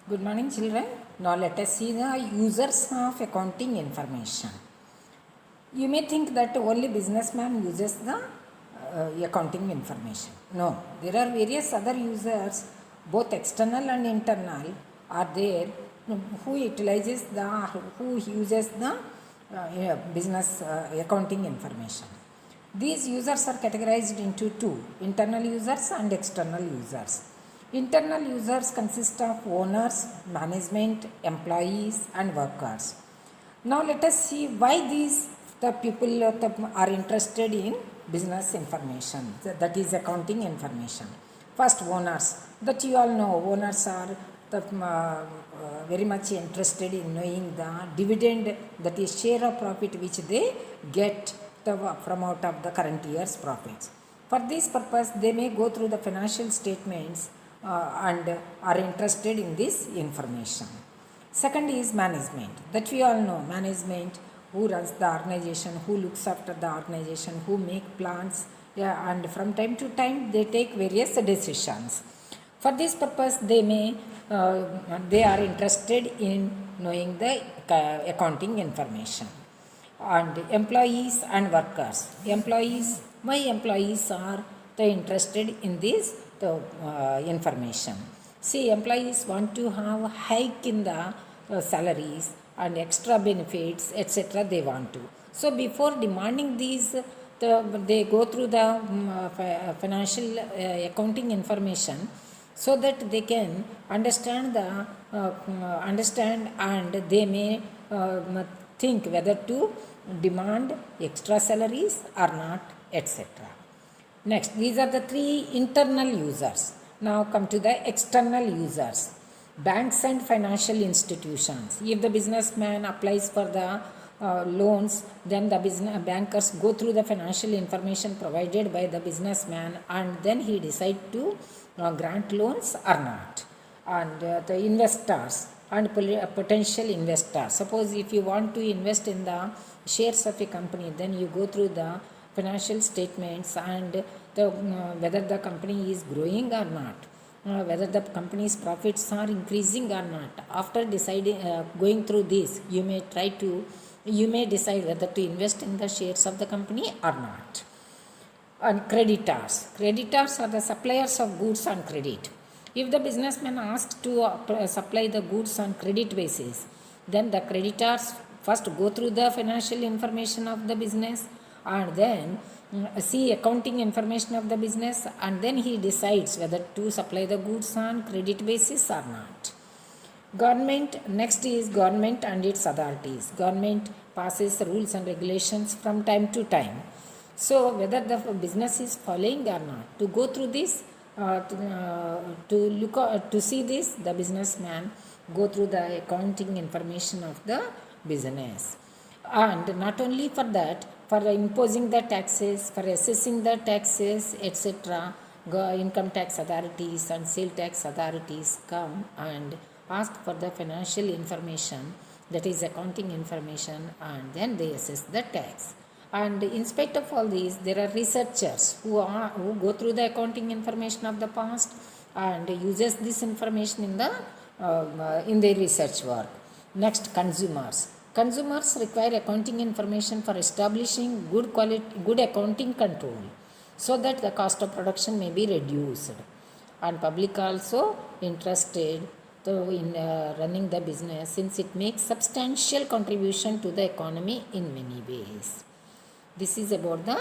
Good morning, children. Now let us see the users of accounting information. You may think that only businessman uses the accounting information. No, there are various other users, both external and internal, are there who uses the business accounting information. These users are categorized into two: internal users and external users. Internal users consist of owners, management, employees, and workers. Now let us see why these the people are interested in business information, that is accounting information. First, owners. That you all know, owners are very much interested in knowing the dividend, that is share of profit which they get from out of the current year's profits. For this purpose, they may go through the financial statements and are interested in this information. Second is management. That we all know, management, who runs the organization, who looks after the organization, who make plans, and from time to time they take various decisions. For this purpose, they are interested in knowing the accounting information. And employees and workers. Employees, why employees are they interested in this information? See, employees want to have a hike in the salaries and extra benefits, etc. They want to. So before demanding these, they go through the financial accounting information, so that they can understand and they may think whether to demand extra salaries or not, etc. Next, these are the three internal users. Now come to the external users. Banks and financial institutions. If the businessman applies for the loans, then the bankers go through the financial information provided by the businessman, and then he decides to grant loans or not. And the investors and potential investors. Suppose if you want to invest in the shares of a company, then you go through the financial statements and whether the company is growing or not, whether the company's profits are increasing or not. After deciding, going through this, you may decide whether to invest in the shares of the company or not. And creditors. Creditors are the suppliers of goods on credit. If the businessman asks to supply the goods on credit basis, then the creditors first go through the financial information of the business and then see accounting information of the business, and then he decides whether to supply the goods on credit basis or not. Government. Next is government and its authorities. Government passes rules and regulations from time to time. So whether the business is following or not, to go through this, to see this, the businessman go through the accounting information of the business. And not only for that, for imposing the taxes, for assessing the taxes, etc., income tax authorities and sale tax authorities come and ask for the financial information, that is accounting information, and then they assess the tax. And in spite of all these, there are researchers who go through the accounting information of the past and uses this information in their research work. Next, consumers. Consumers require accounting information for establishing good accounting control, so that the cost of production may be reduced. And public also interested in running the business, since it makes substantial contribution to the economy in many ways. This is about the